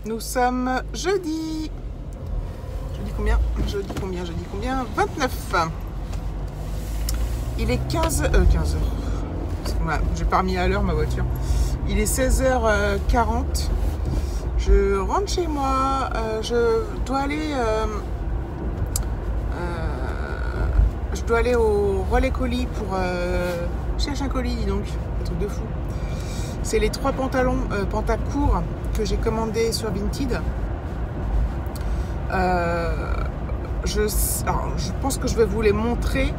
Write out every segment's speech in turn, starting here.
Nous sommes jeudi. Jeudi combien? Jeudi combien? 29. Il est 15 heures. Voilà, j'ai pas remis à l'heure ma voiture. Il est 16h40. Je rentre chez moi. Je dois aller au relais colis pour chercher un colis, dis donc. Un truc de fou. C'est les 3 pantalons pantacourts que j'ai commandés sur Vinted. Je pense que je vais vous les montrer.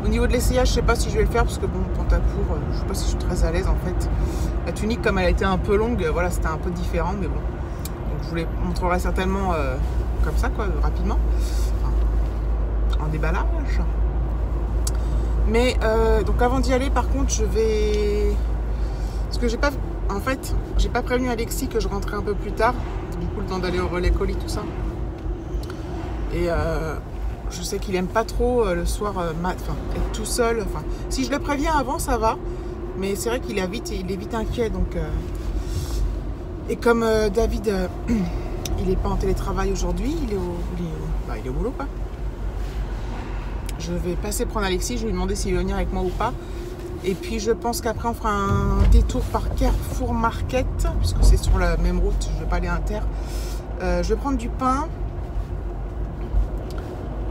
Au niveau de l'essayage, je sais pas si je vais le faire parce que bon, pantacourt, je sais pas si je suis très à l'aise en fait. La tunique, comme elle a été un peu longue, voilà, c'était un peu différent, mais bon. Donc je vous les montrerai certainement comme ça, quoi, rapidement, en déballage. Mais donc avant d'y aller, par contre, je vais, parce que j'ai pas, en fait, j'ai pas prévenu Alexis que je rentrais un peu plus tard. Du coup, le temps d'aller au relais colis, tout ça. Et je sais qu'il aime pas trop le soir être tout seul. Enfin, si je le préviens avant, ça va. Mais c'est vrai qu'il est vite inquiet. Donc, et comme David, il n'est pas en télétravail aujourd'hui, il est au boulot, quoi. Je vais passer prendre Alexis, je vais lui demander s'il veut venir avec moi ou pas. Et puis je pense qu'après on fera un détour par Carrefour Market, puisque c'est sur la même route, je vais pas aller à Inter. Je vais prendre du pain.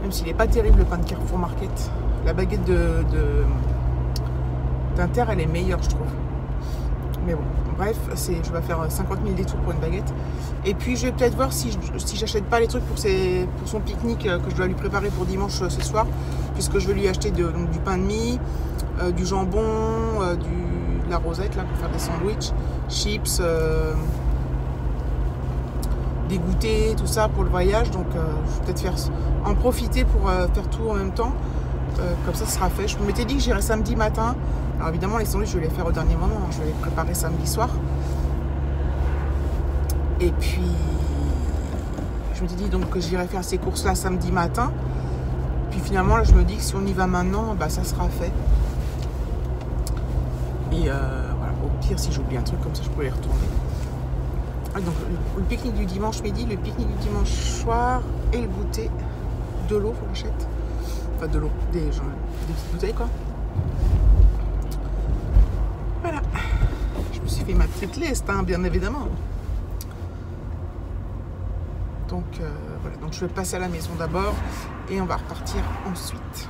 Même s'il n'est pas terrible le pain de Carrefour Market. La baguette d'Inter, elle est meilleure, je trouve. Mais bon, bref, je vais faire 50 000 détours pour une baguette. Et puis je vais peut-être voir si j'achète pas les trucs pour son pique-nique que je dois lui préparer pour dimanche ce soir. Puisque je vais lui acheter du pain de mie, du jambon, de la rosette là, pour faire des sandwichs, chips, des goûters, tout ça pour le voyage. Donc je vais peut-être en profiter pour faire tout en même temps. Comme ça, ce sera fait. Je m'étais dit que j'irais samedi matin. Alors évidemment, les sandwichs, je vais les faire au dernier moment. Je vais les préparer samedi soir. Et puis, je m'étais dit donc que j'irais faire ces courses-là samedi matin. Puis finalement, là, je me dis que si on y va maintenant, bah, ça sera fait. Et voilà, au pire, si j'oublie un truc comme ça, je peux les retourner. Donc le pique-nique du dimanche midi, le pique-nique du dimanche soir et le goûter. De l'eau, faut que j'achète. Enfin de l'eau, des petites bouteilles quoi. Voilà. Je me suis fait ma petite liste, hein, bien évidemment. Donc voilà, donc je vais passer à la maison d'abord et on va repartir ensuite.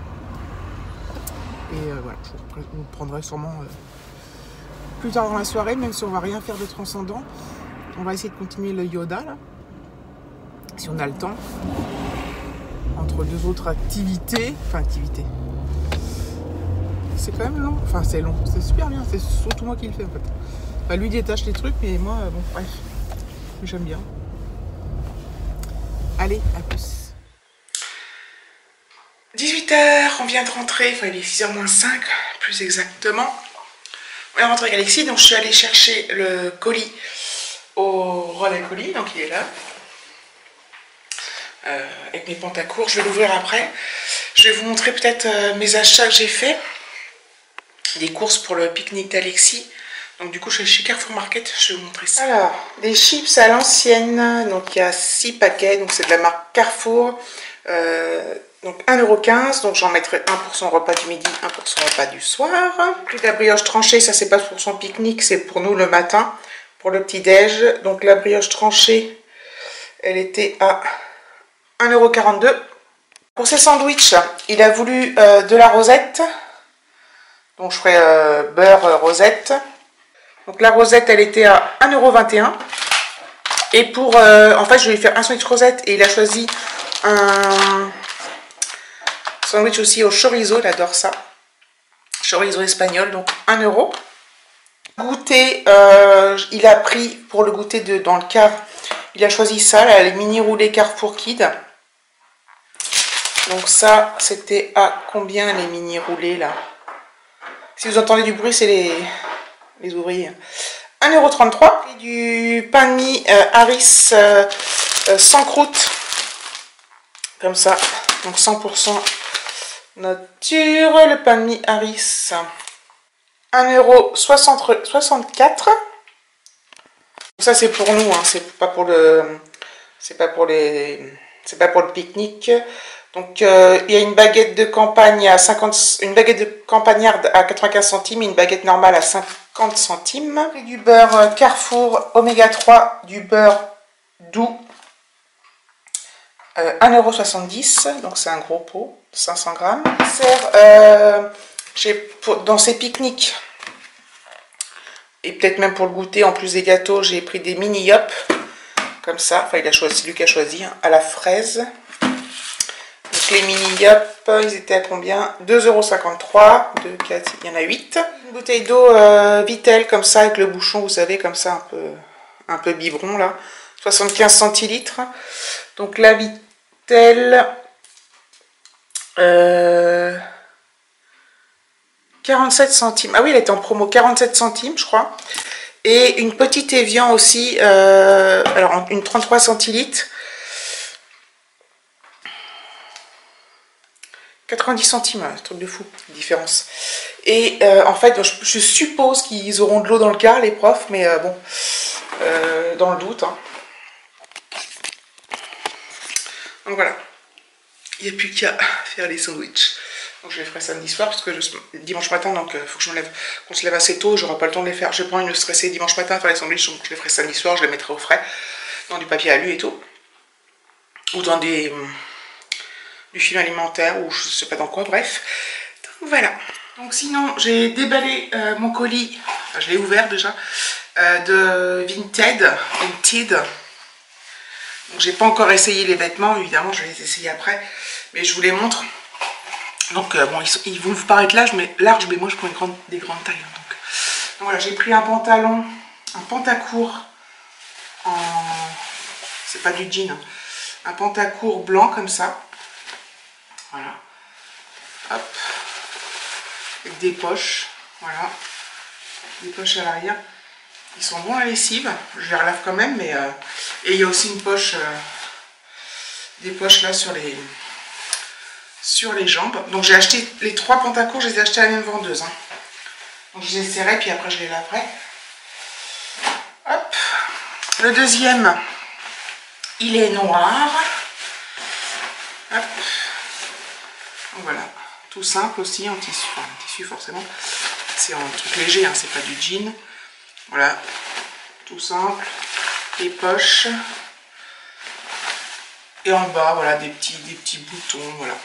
Et voilà, je vous prendrai sûrement plus tard dans la soirée, même si on va rien faire de transcendant. On va essayer de continuer le yoga là, si on a le temps, entre deux autres activités. Enfin, c'est quand même long, enfin c'est long, c'est super bien, c'est surtout moi qui le fais en fait. Enfin, lui détache les trucs, mais moi, bon, bref, j'aime bien. Allez, à plus. 18h, on vient de rentrer, enfin il est 6h moins 5, plus exactement. On est rentré avec Alexis, donc je suis allée chercher le colis au relais colis, donc il est là. Avec mes pantacourts, je vais l'ouvrir après. Je vais vous montrer peut-être mes achats que j'ai fait. Des courses pour le pique-nique d'Alexis. Donc du coup je suis chez Carrefour Market, je vais vous montrer ça. Alors, des chips à l'ancienne, donc il y a 6 paquets, donc c'est de la marque Carrefour. Donc 1,15 €, donc j'en mettrai 1 pour son repas du midi, 1 pour son repas du soir. Puis la brioche tranchée, ça c'est pas pour son pique-nique, c'est pour nous le matin, pour le petit-déj. Donc la brioche tranchée, elle était à 1,42 €. Pour ses sandwichs, il a voulu de la rosette. Donc je ferai beurre rosette. Donc la rosette, elle était à 1,21 €. Et pour, en fait, je vais lui faire un sandwich rosette et il a choisi un sandwich aussi au chorizo, il adore ça. Chorizo espagnol, donc 1 €. Goûter, il a pris pour le goûter dans le car, il a choisi ça, là, les mini roulés Carrefour Kid. Donc ça, c'était à combien les mini roulés là? Si vous entendez du bruit, c'est les ouvriers. 1,33 €. Et du pain de mie Harris sans croûte. Comme ça. Donc 100% nature. Le pain de mie Harris. 1,64 €. Ça c'est pour nous, hein, c'est pas pour le pique-nique. Donc il y a une baguette de campagne à 50, une baguette de campagnarde à 95 centimes et une baguette normale à 50 centimes. Et du beurre Carrefour Oméga 3, du beurre doux, 1,70 €, donc c'est un gros pot, 500 grammes. Dans ces pique-niques, et peut-être même pour le goûter, en plus des gâteaux, j'ai pris des mini yop, comme ça, enfin il a choisi, c'est lui qui a choisi, hein, à la fraise. Donc les mini yop, ils étaient à combien? 2,53 €, 2, 4, il y en a 8. Une bouteille d'eau Vittel, comme ça, avec le bouchon, vous savez, comme ça, un peu biberon, là. 75 centilitres. Donc la Vittel, 47 centimes. Ah oui, elle était en promo, 47 centimes, je crois. Et une petite Evian aussi, alors une 33 centilitres. 90 centimes, truc de fou, différence. Et en fait, je suppose qu'ils auront de l'eau dans le car, les profs, mais bon, dans le doute. Hein. Donc voilà, il n'y a plus qu'à faire les sandwichs. Donc je les ferai samedi soir, parce que dimanche matin, donc il faut que qu'on se lève assez tôt, j'aurai pas le temps de les faire. Je prends une stressée dimanche matin à faire les sandwichs, donc je les ferai samedi soir, je les mettrai au frais, dans du papier alu et tout. Ou dans du film alimentaire, ou je sais pas dans quoi, bref. Donc voilà. Donc sinon, j'ai déballé mon colis, enfin je l'ai ouvert déjà, de Vinted. Donc j'ai pas encore essayé les vêtements, évidemment je vais les essayer après, mais je vous les montre. Donc bon, ils vont vous paraître larges, mais moi je prends des grandes tailles. Donc voilà, j'ai pris un pantalon, un pantacourt en... c'est pas du jean, hein, un pantacourt blanc comme ça. Voilà. Hop. Avec des poches. Voilà. Des poches à l'arrière. Ils sont bons à la lessive. Je les relave quand même, mais... Et il y a aussi une poche... des poches là sur les jambes. Donc j'ai acheté les 3 pantacourts, je les ai achetés à la même vendeuse. Hein. Donc je les serrai, puis après je les laverai. Hop. Le deuxième, il est noir. Hop. Donc voilà. Tout simple aussi, en tissu. Enfin, en tissu forcément. C'est en truc léger, hein, c'est pas du jean. Voilà. Tout simple. Les poches. Et en bas, voilà, des petits boutons, voilà.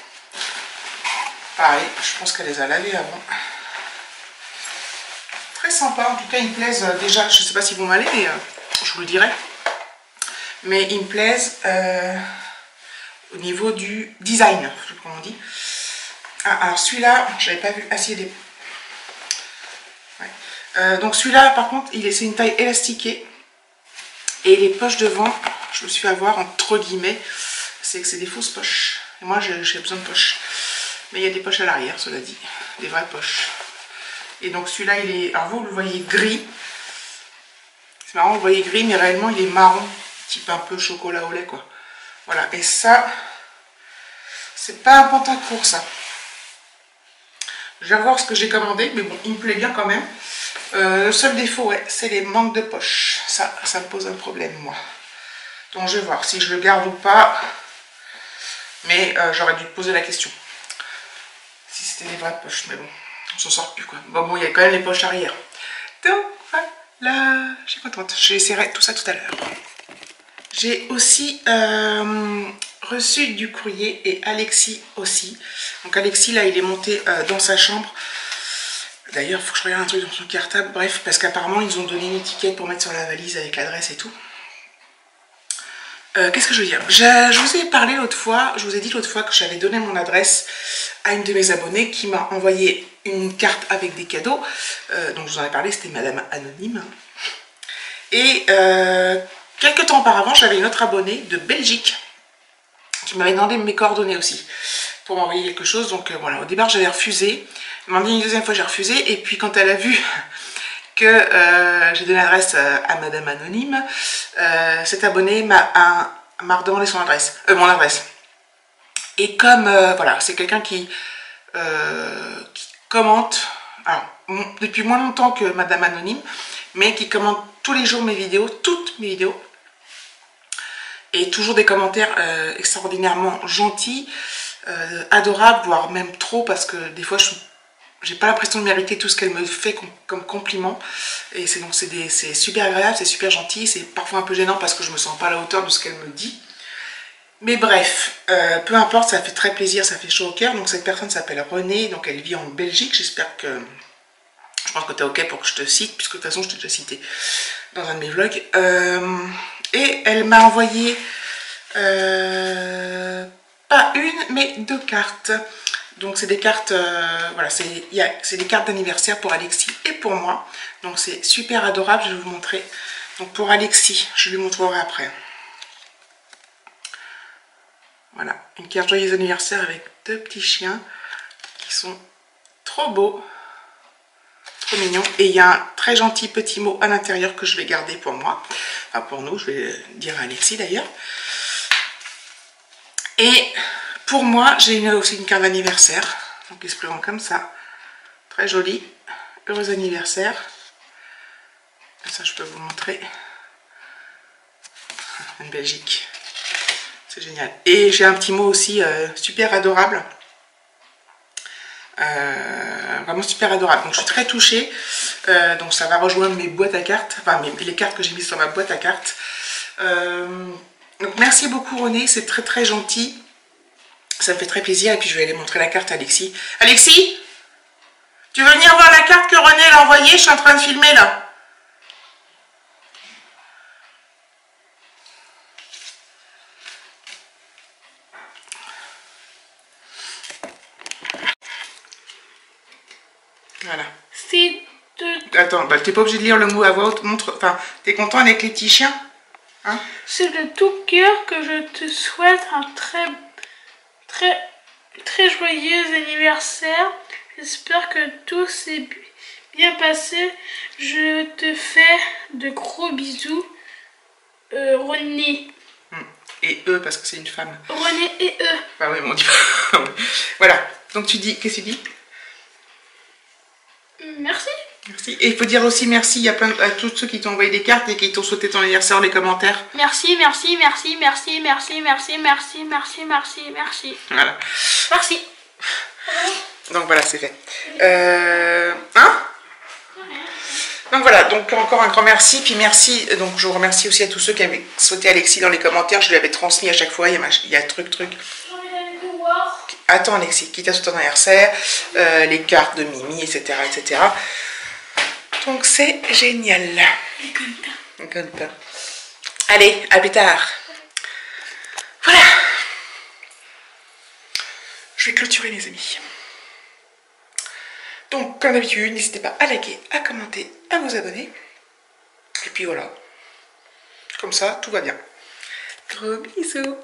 Pareil, je pense qu'elle les a lavés avant. Très sympa, en tout cas, ils me plaisent déjà. Je ne sais pas s'ils vont m'aller, mais je vous le dirai. Mais ils me plaisent au niveau du design, comme on dit. Ah, alors celui-là, j'avais pas vu. Ah si, il est... Ouais. Donc celui-là, par contre, c'est une taille élastiquée. Et les poches devant, je me suis fait avoir entre guillemets, c'est que c'est des fausses poches. Et moi, j'ai besoin de poches. Mais il y a des poches à l'arrière, cela dit. Des vraies poches. Et donc celui-là, il est... Alors vous le voyez gris. C'est marrant, vous le voyez gris, mais réellement, il est marron. Type un peu chocolat au lait, quoi. Voilà. Et ça, c'est pas un pantacourt, ça. Je vais voir ce que j'ai commandé, mais bon, il me plaît bien quand même. Le seul défaut, ouais, c'est les manques de poches. Ça me pose un problème, moi. Donc je vais voir si je le garde ou pas. Mais j'aurais dû te poser la question. Si c'était des vraies poches, mais bon, on s'en sort plus, quoi. Bon, il y a quand même les poches arrière. Donc voilà, je suis contente. J'essaierai tout ça tout à l'heure. J'ai aussi reçu du courrier, et Alexis aussi. Donc Alexis, là, il est monté dans sa chambre. D'ailleurs, il faut que je regarde un truc dans son cartable. Bref, parce qu'apparemment, ils ont donné une étiquette pour mettre sur la valise avec l'adresse et tout. Qu'est-ce que je veux dire? Je vous ai parlé l'autre fois, je vous ai dit l'autre fois que j'avais donné mon adresse à une de mes abonnées qui m'a envoyé une carte avec des cadeaux. Donc je vous en ai parlé, c'était Madame Anonyme. Et quelques temps auparavant, j'avais une autre abonnée de Belgique qui m'avait demandé mes coordonnées aussi pour m'envoyer quelque chose. Donc voilà, au départ j'avais refusé. Elle m'a demandé une deuxième fois, j'ai refusé. Et puis quand elle a vu que j'ai donné l'adresse à Madame Anonyme, cette abonnée m'a redemandé son adresse, mon adresse. Et comme voilà, c'est quelqu'un qui commente, alors, depuis moins longtemps que Madame Anonyme, mais qui commente tous les jours mes vidéos, toutes mes vidéos. Et toujours des commentaires extraordinairement gentils, adorables, voire même trop, parce que des fois j'ai pas l'impression de mériter tout ce qu'elle me fait comme compliment. Et c'est super agréable, c'est super gentil, c'est parfois un peu gênant parce que je me sens pas à la hauteur de ce qu'elle me dit. Mais bref, peu importe, ça fait très plaisir, ça fait chaud au cœur. Donc cette personne s'appelle Renée, donc elle vit en Belgique. J'espère que... Je pense que tu es ok pour que je te cite, puisque de toute façon je t'ai déjà cité dans un de mes vlogs. Et elle m'a envoyé pas une, mais 2 cartes. Donc c'est des cartes, voilà, c'est des cartes d'anniversaire pour Alexis et pour moi. Donc c'est super adorable, je vais vous montrer. Donc pour Alexis, je lui montrerai après. Voilà, une carte joyeux anniversaire avec 2 petits chiens qui sont trop beaux, trop mignons. Et il y a un très gentil petit mot à l'intérieur que je vais garder pour moi. Enfin pour nous, je vais dire à Alexis d'ailleurs. Et pour moi, j'ai aussi une carte d'anniversaire. Donc il se présente comme ça. Très joli. Heureux anniversaire. Ça, je peux vous montrer. En Belgique. C'est génial. Et j'ai un petit mot aussi super adorable. Vraiment super adorable. Donc je suis très touchée. Donc ça va rejoindre mes boîtes à cartes. Enfin, les cartes que j'ai mises sur ma boîte à cartes. Donc merci beaucoup René. C'est très très gentil. Ça me fait très plaisir. Et puis je vais aller montrer la carte à Alexis. Alexis, tu veux venir voir la carte que René l'a envoyée? Je suis en train de filmer là. Voilà. Attends, bah, t'es pas obligé de lire le mot à voix haute. Montre. Enfin, t'es content avec les petits chiens, hein? C'est de tout cœur que je te souhaite un très joyeux anniversaire. J'espère que tout s'est bien passé. Je te fais de gros bisous. René. Et eux, parce que c'est une femme. René et eux. Bah oui, mais on dit pas. Voilà. Donc tu dis, qu'est-ce que tu dis? Merci. Merci. Et il faut dire aussi merci à tous ceux qui t'ont envoyé des cartes et qui t'ont souhaité ton anniversaire dans les commentaires. Merci, merci, merci, merci, merci, merci, merci, merci, merci, merci. Voilà. Merci. Donc voilà, c'est fait. Hein? Donc voilà, donc encore un grand merci. Puis merci, donc je vous remercie aussi à tous ceux qui avaient souhaité Alexis dans les commentaires. Je lui avais transmis à chaque fois. Il y a truc. Attends Alexis, qui t'a souhaité ton anniversaire, les cartes de Mimi, etc. etc. Donc c'est génial. Allez, à plus tard. Voilà. Je vais clôturer mes amis. Donc comme d'habitude, n'hésitez pas à liker, à commenter, à vous abonner. Et puis voilà. Comme ça, tout va bien. Gros bisous.